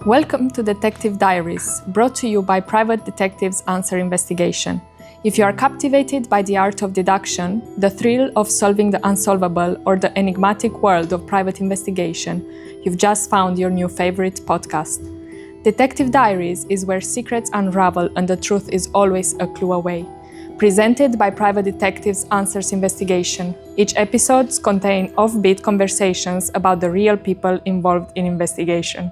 Welcome to Detective Diaries, brought to you by Private Detectives Answer Investigation. If you are captivated by the art of deduction, the thrill of solving the unsolvable, or the enigmatic world of private investigation, you've just found your new favorite podcast. Detective Diaries is where secrets unravel and the truth is always a clue away. Presented by Private Detectives Answers Investigation, each episodes contain offbeat conversations about the real people involved in investigation.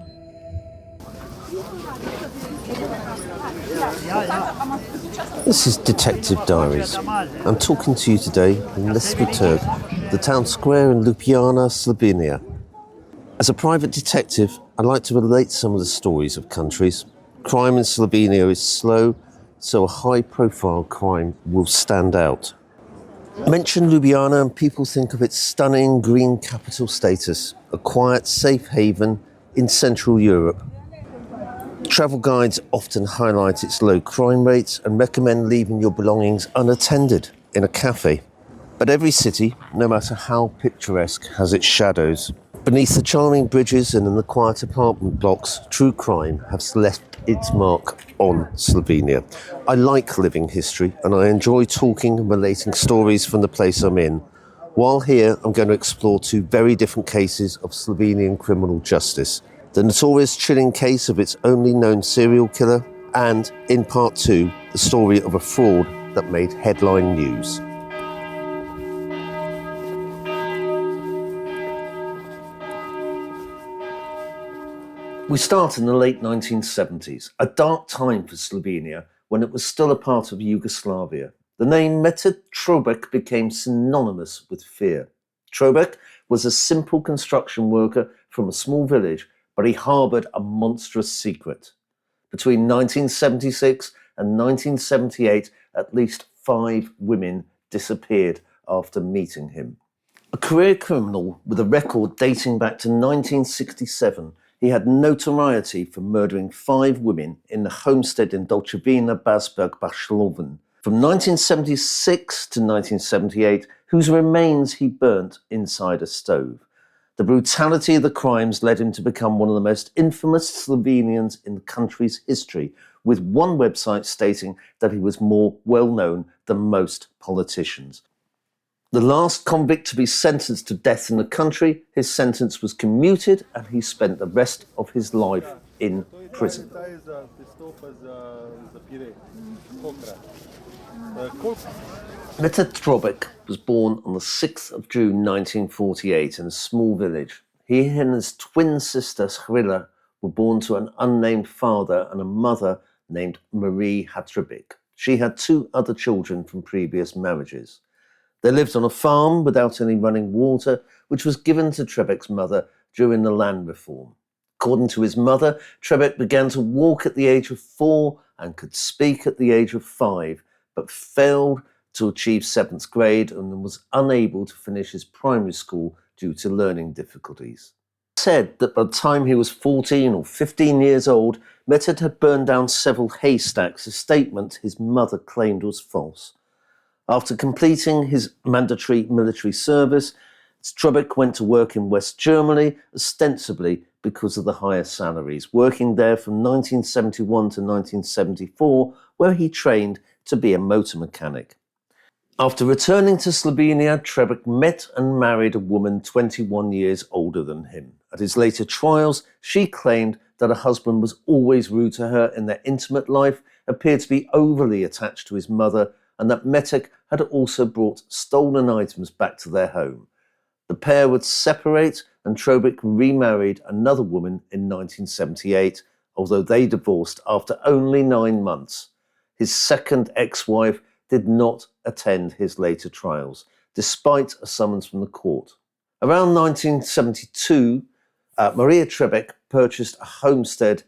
This is Detective Diaries. I'm talking to you today in Metod Trobec, the town square in Ljubljana, Slovenia. As a private detective, I like to relate some of the stories of countries. Crime in Slovenia is slow, so a high-profile crime will stand out. Mention Ljubljana and people think of its stunning green capital status, a quiet, safe haven in Central Europe. Travel guides often highlight its low crime rates and recommend leaving your belongings unattended in a cafe. But every city, no matter how picturesque, has its shadows. Beneath the charming bridges and in the quiet apartment blocks, true crime has left its mark on Slovenia. I like living history and I enjoy talking and relating stories from the place I'm in. While here, I'm going to explore two very different cases of Slovenian criminal justice. The notorious chilling case of its only known serial killer, and, in part two, the story of a fraud that made headline news. We start in the late 1970s, a dark time for Slovenia when it was still a part of Yugoslavia. The name Metod Trobec became synonymous with fear. Trobec was a simple construction worker from a small village, but he harboured a monstrous secret. Between 1976 and 1978, at least 5 women disappeared after meeting him. A career criminal with a record dating back to 1967, he had notoriety for murdering 5 women in the homestead in Dolenja Vas, Polhovem. From 1976 to 1978, whose remains he burnt inside a stove. The brutality of the crimes led him to become one of the most infamous Slovenians in the country's history, with one website stating that he was more well-known than most politicians. The last convict to be sentenced to death in the country, his sentence was commuted and he spent the rest of his life in prison. Metod Trobec was born on the 6th of June 1948 in a small village. He and his twin sister Skrilla were born to an unnamed father and a mother named Marie Trobec. She had 2 other children from previous marriages. They lived on a farm without any running water, which was given to Trebec's mother during the land reform. According to his mother, Trobec began to walk at the age of 4 and could speak at the age of 5, but failed to achieve 7th grade and was unable to finish his primary school due to learning difficulties. He said that by the time he was 14 or 15 years old, Metod had burned down several haystacks, a statement his mother claimed was false. After completing his mandatory military service, Trobec went to work in West Germany, ostensibly because of the higher salaries, working there from 1971 to 1974, where he trained to be a motor mechanic. After returning to Slovenia, Trobec met and married a woman 21 years older than him. At his later trials, she claimed that her husband was always rude to her in their intimate life, appeared to be overly attached to his mother, and that Metod had also brought stolen items back to their home. The pair would separate and Trobec remarried another woman in 1978, although they divorced after only 9 months. His second ex-wife did not attend his later trials, despite a summons from the court. Around 1972, Maria Trobec purchased a homestead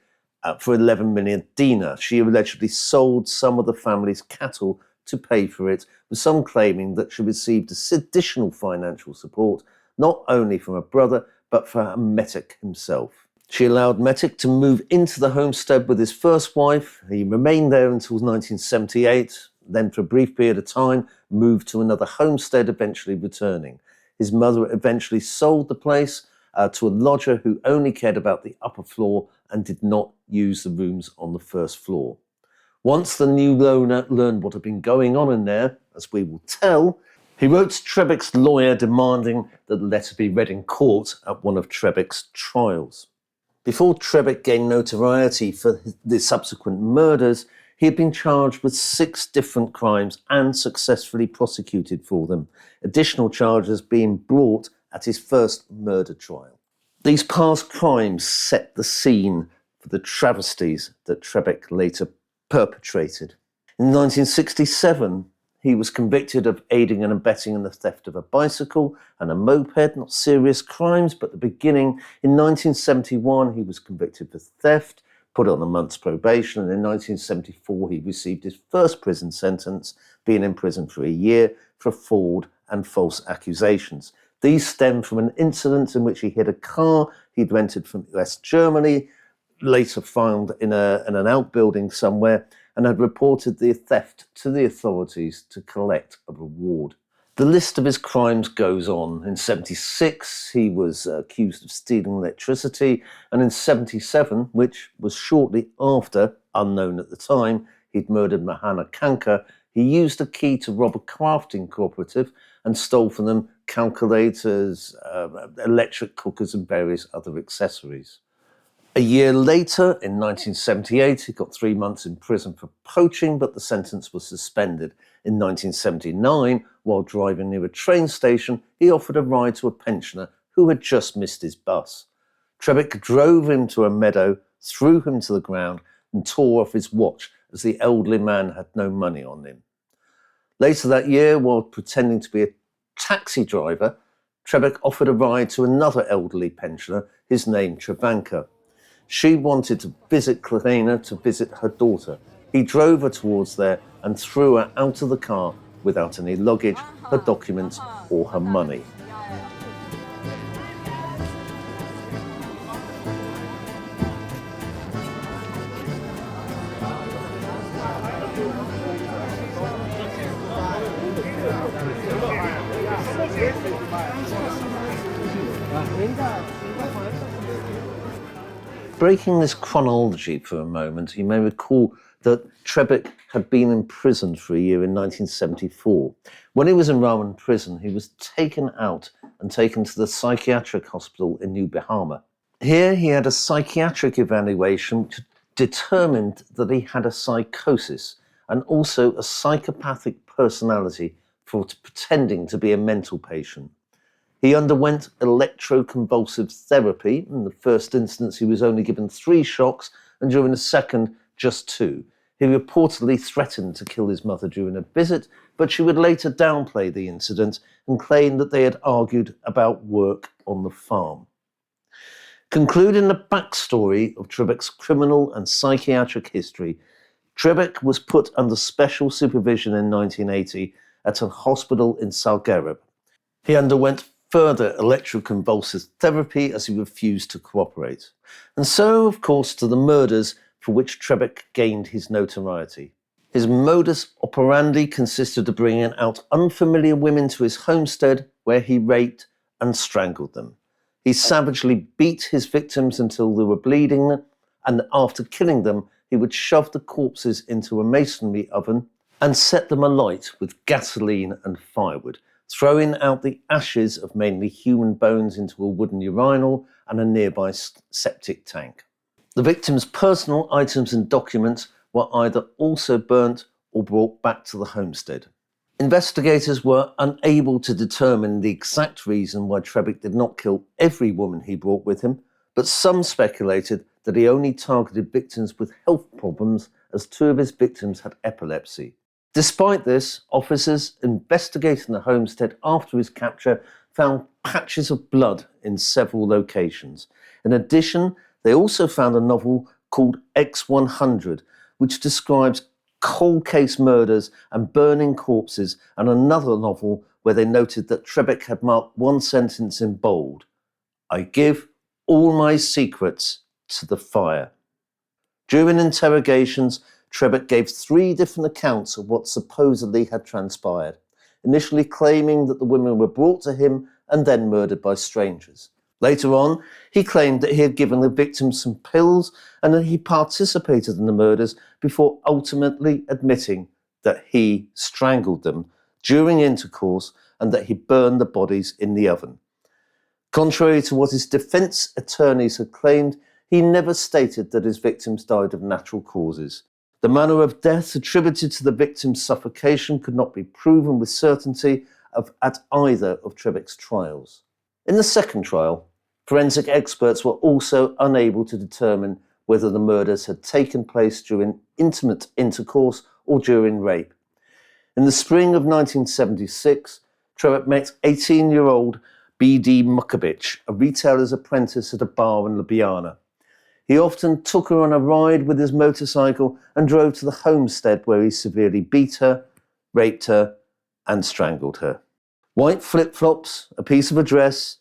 for 11 million dinar. She allegedly sold some of the family's cattle to pay for it, with some claiming that she received additional financial support, not only from her brother, but from Metod himself. She allowed Metod to move into the homestead with his first wife. He remained there until 1978, then for a brief period of time, moved to another homestead, eventually returning. His mother eventually sold the place, to a lodger who only cared about the upper floor and did not use the rooms on the first floor. Once the new owner learned what had been going on in there, as we will tell, he wrote to Trebec's lawyer demanding that the letter be read in court at one of Trebec's trials. Before Trobec gained notoriety for the subsequent murders, he had been charged with 6 different crimes and successfully prosecuted for them, additional charges being brought at his first murder trial. These past crimes set the scene for the travesties that Trobec later perpetrated. In 1967, he was convicted of aiding and abetting in the theft of a bicycle and a moped, not serious crimes, but the beginning. In 1971, he was convicted for theft, put on a month's probation, and in 1974, he received his first prison sentence, being in prison for a year for fraud and false accusations. These stem from an incident in which he hid a car he'd rented from West Germany, later found in an outbuilding somewhere, and had reported the theft to the authorities to collect a reward. The list of his crimes goes on. In 1976, he was accused of stealing electricity, and in 1977, which was shortly after, unknown at the time, he'd murdered Mahana Kanka, he used a key to rob a crafting cooperative and stole from them calculators, electric cookers, and various other accessories. A year later, in 1978, he got 3 months in prison for poaching, but the sentence was suspended. In 1979, while driving near a train station, he offered a ride to a pensioner who had just missed his bus. Trobec drove him to a meadow, threw him to the ground, and tore off his watch as the elderly man had no money on him. Later that year, while pretending to be a taxi driver, Trobec offered a ride to another elderly pensioner, his name Travanka. She wanted to visit Klevena to visit her daughter. He drove her towards there and threw her out of the car without any luggage, her documents, or her money. Breaking this chronology for a moment, you may recall that Trobec had been imprisoned for a year in 1974. When he was in Roman prison, he was taken out and taken to the psychiatric hospital in New Bahama. Here he had a psychiatric evaluation which determined that he had a psychosis and also a psychopathic personality for pretending to be a mental patient. He underwent electroconvulsive therapy. In the first instance, he was only given 3 shocks, and during the second, just 2. He reportedly threatened to kill his mother during a visit, but she would later downplay the incident and claim that they had argued about work on the farm. Concluding the backstory of Trobec's criminal and psychiatric history, Trobec was put under special supervision in 1980 at a hospital in Salgareb. He underwent further electroconvulsive therapy as he refused to cooperate. And so, of course, to the murders for which Trobec gained his notoriety. His modus operandi consisted of bringing out unfamiliar women to his homestead, where he raped and strangled them. He savagely beat his victims until they were bleeding, and after killing them, he would shove the corpses into a masonry oven and set them alight with gasoline and firewood, throwing out the ashes of mainly human bones into a wooden urinal and a nearby septic tank. The victims' personal items and documents were either also burnt or brought back to the homestead. Investigators were unable to determine the exact reason why Trobec did not kill every woman he brought with him, but some speculated that he only targeted victims with health problems, as 2 of his victims had epilepsy. Despite this, officers investigating the homestead after his capture found patches of blood in several locations. In addition, they also found a novel called X100, which describes cold case murders and burning corpses, and another novel where they noted that Trobec had marked one sentence in bold: "I give all my secrets to the fire." During interrogations, Trobec gave 3 different accounts of what supposedly had transpired, initially claiming that the women were brought to him and then murdered by strangers. Later on, he claimed that he had given the victims some pills and that he participated in the murders before ultimately admitting that he strangled them during intercourse and that he burned the bodies in the oven. Contrary to what his defence attorneys had claimed, he never stated that his victims died of natural causes. The manner of death attributed to the victim's suffocation could not be proven with certainty at either of Trebec's trials. In the second trial, forensic experts were also unable to determine whether the murders had taken place during intimate intercourse or during rape. In the spring of 1976, Trobec met 18-year-old B.D. Mukovic, a retailer's apprentice at a bar in Ljubljana. He often took her on a ride with his motorcycle and drove to the homestead where he severely beat her, raped her, and strangled her. White flip-flops, a piece of a dress,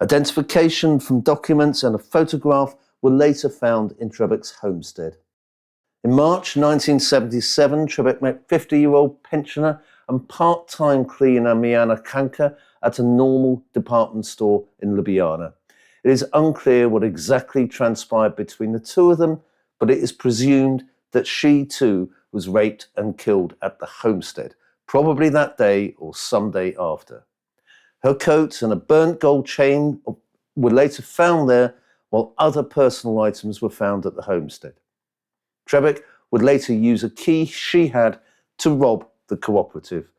identification from documents and a photograph were later found in Trebec's homestead. In March 1977, Trobec met 50-year-old pensioner and part-time cleaner Miana Kanka at a normal department store in Ljubljana. It is unclear what exactly transpired between the two of them, but it is presumed that she too was raped and killed at the homestead, probably that day or some day after. Her coat and a burnt gold chain were later found there, while other personal items were found at the homestead. Trobec would later use a key she had to rob the cooperative.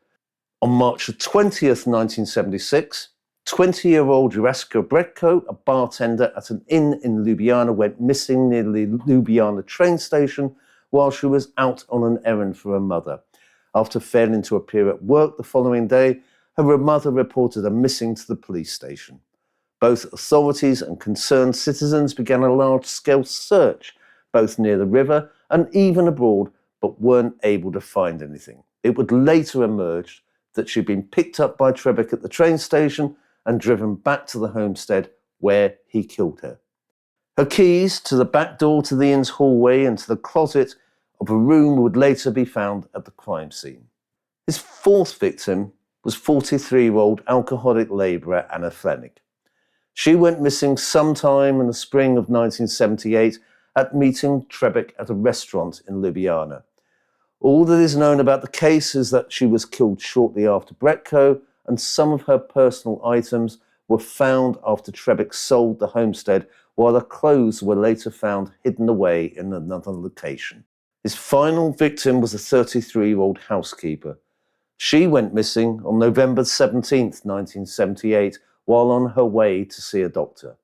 On March 20th, 1976, 20-year-old Juraska Bretko, a bartender at an inn in Ljubljana, went missing near the Ljubljana train station while she was out on an errand for her mother. After failing to appear at work the following day, her mother reported her missing to the police station. Both authorities and concerned citizens began a large-scale search, both near the river and even abroad, but weren't able to find anything. It would later emerge that she'd been picked up by Trobec at the train station and driven back to the homestead where he killed her. Her keys to the back door to the inn's hallway and to the closet of a room would later be found at the crime scene. His fourth victim was 43-year-old alcoholic labourer Anna Flenig. She went missing sometime in the spring of 1978 at meeting Trobec at a restaurant in Ljubljana. All that is known about the case is that she was killed shortly after Bretko, and some of her personal items were found after Trobec sold the homestead, while her clothes were later found hidden away in another location. His final victim was a 33-year-old housekeeper. She went missing on November 17, 1978, while on her way to see a doctor.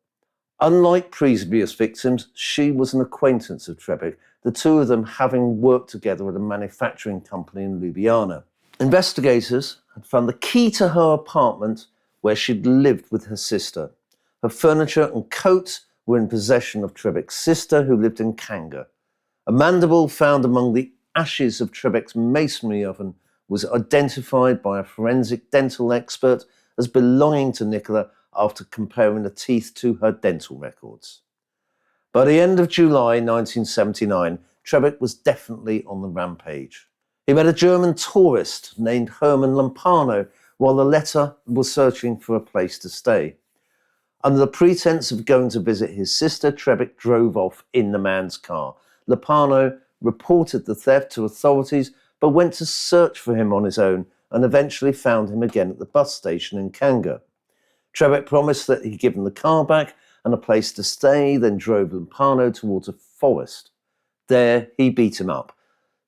Unlike previous victims, she was an acquaintance of Trobec, the two of them having worked together at a manufacturing company in Ljubljana. Investigators had found the key to her apartment where she'd lived with her sister. Her furniture and coat were in possession of Trebec's sister, who lived in Kanga. A mandible found among the ashes of Trebec's masonry oven was identified by a forensic dental expert as belonging to Nicola after comparing the teeth to her dental records. By the end of July 1979, Trobec was definitely on the rampage. He met a German tourist named Hermann Lampano while the latter was searching for a place to stay. Under the pretense of going to visit his sister, Trobec drove off in the man's car. Lampano reported the theft to authorities but went to search for him on his own and eventually found him again at the bus station in Kanga. Trobec promised that he'd give him the car back and a place to stay, then drove Lampano towards a forest. There he beat him up,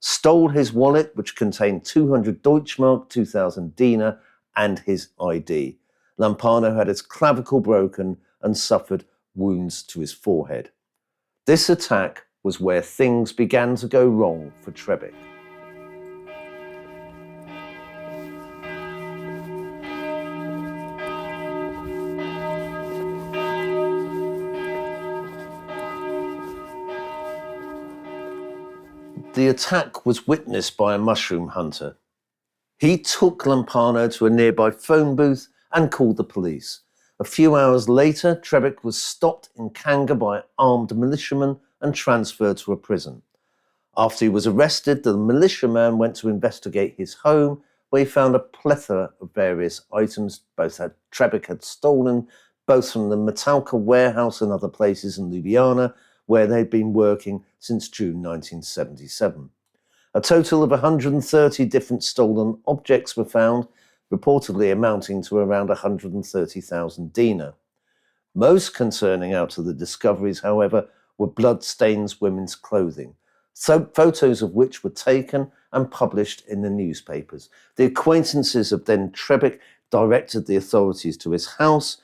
stole his wallet, which contained 200 Deutschmark, 2,000 dinar, and his ID. Lampano had his clavicle broken and suffered wounds to his forehead. This attack was where things began to go wrong for Trobec. The attack was witnessed by a mushroom hunter. He took Lampano to a nearby phone booth and called the police. A few hours later, Trobec was stopped in Kanga by armed militiamen and transferred to a prison. After he was arrested, the militiaman went to investigate his home, where he found a plethora of various items Trobec had stolen, both from the Metalka warehouse and other places in Ljubljana, where they'd been working since June 1977. A total of 130 different stolen objects were found, reportedly amounting to around 130,000 dinar. Most concerning out of the discoveries, however, were blood-stained women's clothing, photos of which were taken and published in the newspapers. The acquaintances of then Trobec directed the authorities to his house.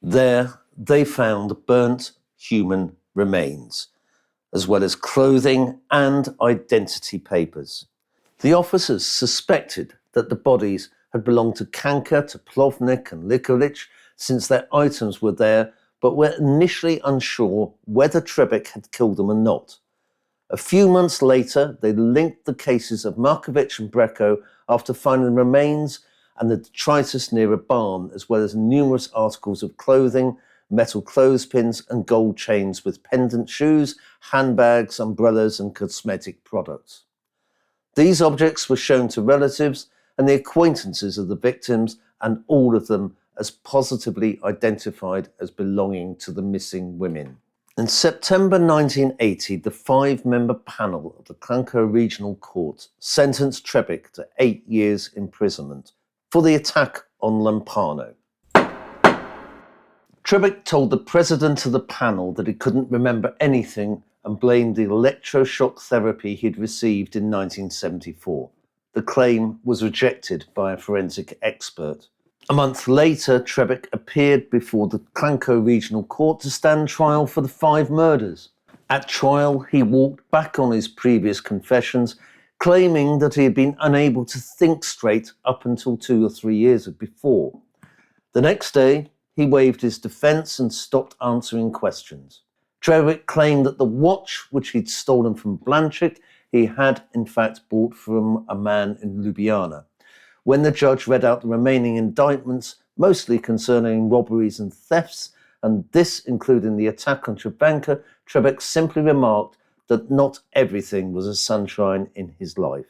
There they found burnt human remains, as well as clothing and identity papers. The officers suspected that the bodies had belonged to Kanka, to Plovnik and Likolic, since their items were there, but were initially unsure whether Trobec had killed them or not. A few months later, they linked the cases of Markovic and Brecko after finding remains and the detritus near a barn, as well as numerous articles of clothing, metal clothespins and gold chains with pendant shoes, handbags, umbrellas and cosmetic products. These objects were shown to relatives and the acquaintances of the victims, and all of them as positively identified as belonging to the missing women. In September 1980, the 5-member panel of the Kranjska Regional Court sentenced Trobec to 8 years imprisonment for the attack on Ljubljana. Trobec told the president of the panel that he couldn't remember anything and blamed the electroshock therapy he'd received in 1974. The claim was rejected by a forensic expert. A month later, Trobec appeared before the Kranjska Regional Court to stand trial for the 5 murders. At trial, he walked back on his previous confessions, claiming that he had been unable to think straight up until 2 or 3 years before. The next day, he waived his defence and stopped answering questions. Trobec claimed that the watch, which he'd stolen from Blanchik, he had in fact bought from a man in Ljubljana. When the judge read out the remaining indictments, mostly concerning robberies and thefts, and this including the attack on Trebanka, Trobec simply remarked that not everything was a sunshine in his life.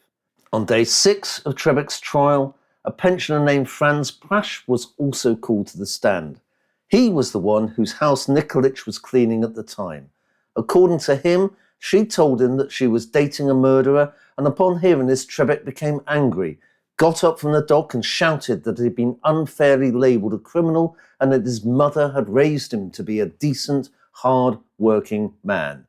On day 6 of Trebec's trial, a pensioner named Franz Prasch was also called to the stand. He was the one whose house Nikolic was cleaning at the time. According to him, she told him that she was dating a murderer, and upon hearing this, Trobec became angry, got up from the dock and shouted that he had been unfairly labelled a criminal and that his mother had raised him to be a decent, hard-working man.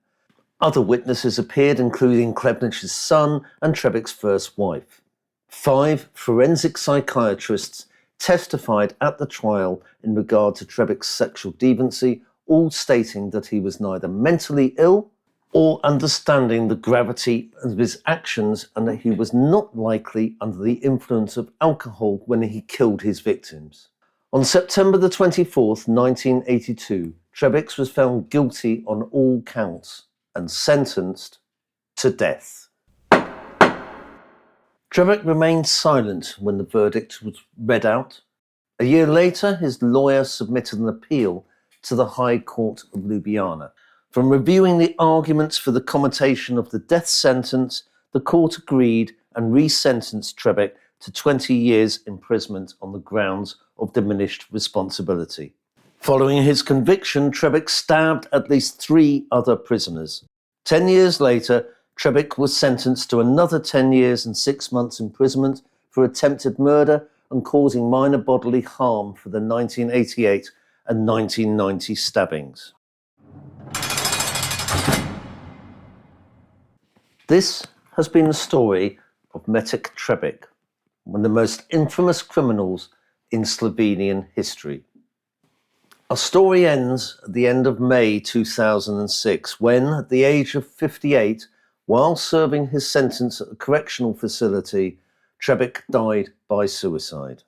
Other witnesses appeared, including Klebnich's son and Trebec's first wife. 5 forensic psychiatrists testified at the trial in regard to Trebec's sexual deviancy, all stating that he was neither mentally ill or understanding the gravity of his actions, and that he was not likely under the influence of alcohol when he killed his victims. On September the 24th, 1982, Trobec was found guilty on all counts and sentenced to death. Trobec remained silent when the verdict was read out. A year later, his lawyer submitted an appeal to the High Court of Ljubljana. From reviewing the arguments for the commutation of the death sentence, the court agreed and resentenced Trobec to 20 years imprisonment on the grounds of diminished responsibility. Following his conviction, Trobec stabbed at least 3 other prisoners. 10 years later, Trobec was sentenced to another 10 years and 6 months imprisonment for attempted murder and causing minor bodily harm for the 1988 and 1990 stabbings. This has been the story of Metod Trobec, one of the most infamous criminals in Slovenian history. Our story ends at the end of May 2006, when, at the age of 58, while serving his sentence at a correctional facility, Trobec died by suicide.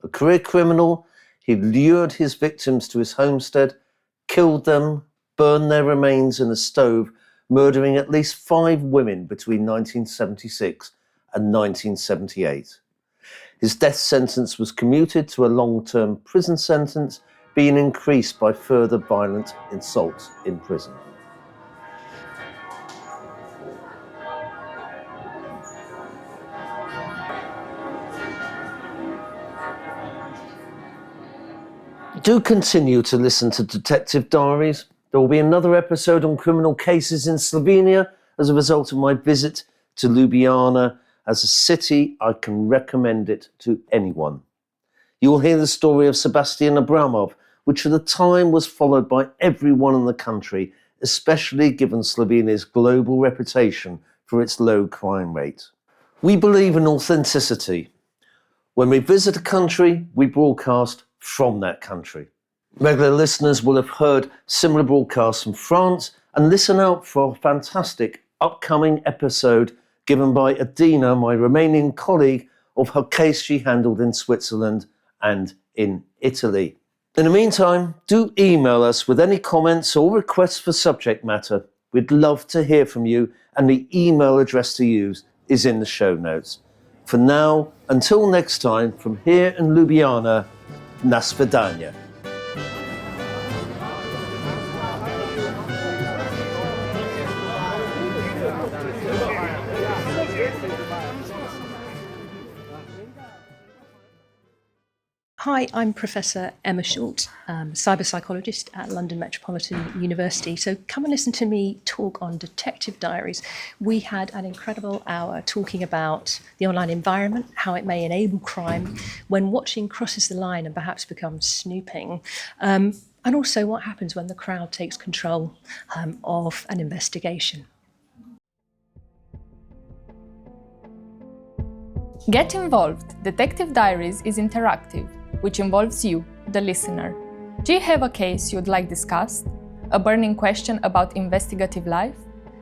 A career criminal, he lured his victims to his homestead, killed them, burned their remains in a stove, murdering at least 5 women between 1976 and 1978. His death sentence was commuted to a long-term prison sentence, being increased by further violent assaults in prison. Do continue to listen to Detective Diaries. There will be another episode on criminal cases in Slovenia as a result of my visit to Ljubljana. As a city, I can recommend it to anyone. You will hear the story of Sebastian Abramov, which at the time was followed by everyone in the country, especially given Slovenia's global reputation for its low crime rate. We believe in authenticity. When we visit a country, we broadcast from that country. Regular listeners will have heard similar broadcasts from France, and listen out for a fantastic upcoming episode given by Adina, my Romanian colleague, of her case she handled in Switzerland and in Italy. In the meantime, do email us with any comments or requests for subject matter. We'd love to hear from you, and the email address to use is in the show notes. For now, until next time, from here in Ljubljana, na svidanja. Hi, I'm Professor Emma Short, cyber psychologist at London Metropolitan University. So come and listen to me talk on Detective Diaries. We had an incredible hour talking about the online environment, how it may enable crime, when watching crosses the line and perhaps becomes snooping, and also what happens when the crowd takes control of an investigation. Get involved. Detective Diaries is interactive, which involves you, the listener. Do you have a case you'd like discussed? A burning question about investigative life?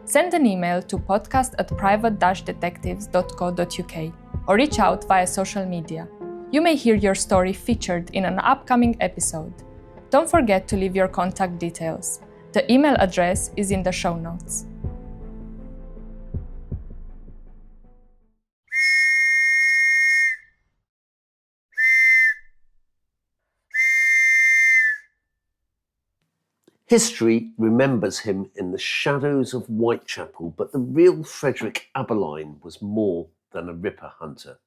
Send an email to podcast@private-detectives.co.uk or reach out via social media. You may hear your story featured in an upcoming episode. Don't forget to leave your contact details. The email address is in the show notes. History remembers him in the shadows of Whitechapel, but the real Frederick Aberline was more than a ripper hunter.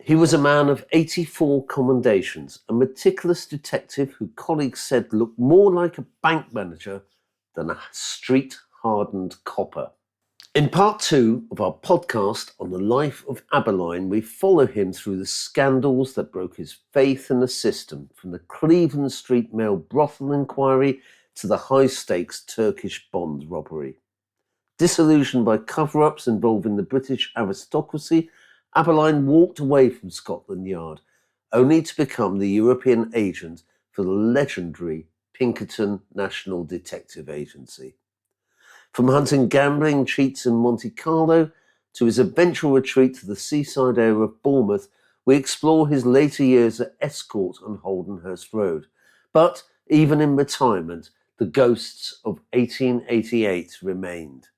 He was a man of 84 commendations, a meticulous detective who colleagues said looked more like a bank manager than a street-hardened copper. In part 2 of our podcast on the life of Aberline, we follow him through the scandals that broke his faith in the system, from the Cleveland Street male brothel inquiry to the high-stakes Turkish bond robbery. Disillusioned by cover-ups involving the British aristocracy, Aberline walked away from Scotland Yard, only to become the European agent for the legendary Pinkerton National Detective Agency. From hunting gambling cheats in Monte Carlo to his eventual retreat to the seaside area of Bournemouth, we explore his later years at Escort on Holdenhurst Road. But even in retirement, the ghosts of 1888 remained.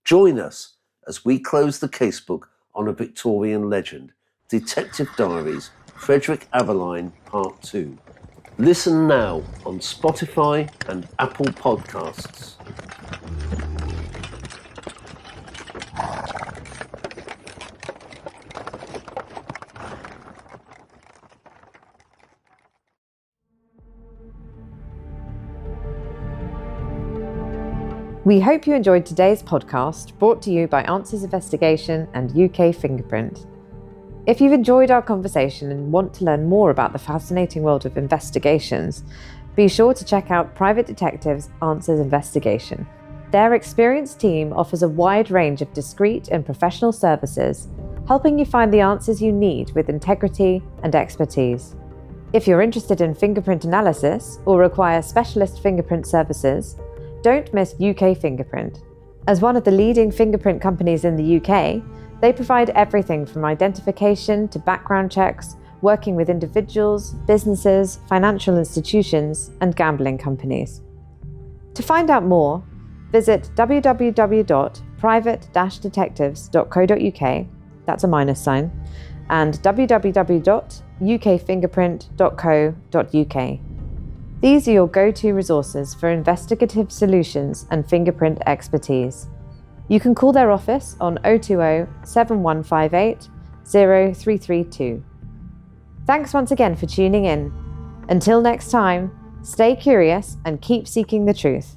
Join us as we close the casebook on a Victorian legend, Detective Diaries, Frederick Aberline, Part 2. Listen now on Spotify and Apple Podcasts. We hope you enjoyed today's podcast, brought to you by Answers Investigation and UK Fingerprint. If you've enjoyed our conversation and want to learn more about the fascinating world of investigations, be sure to check out Private Detectives Answers Investigation. Their experienced team offers a wide range of discreet and professional services, helping you find the answers you need with integrity and expertise. If you're interested in fingerprint analysis or require specialist fingerprint services, don't miss UK Fingerprint. As one of the leading fingerprint companies in the UK, they provide everything from identification to background checks, working with individuals, businesses, financial institutions, and gambling companies. To find out more, visit www.private-detectives.co.uk, that's a minus sign, and www.ukfingerprint.co.uk. These are your go-to resources for investigative solutions and fingerprint expertise. You can call their office on 020 7158 0332. Thanks once again for tuning in, Until next time, stay curious and keep seeking the truth.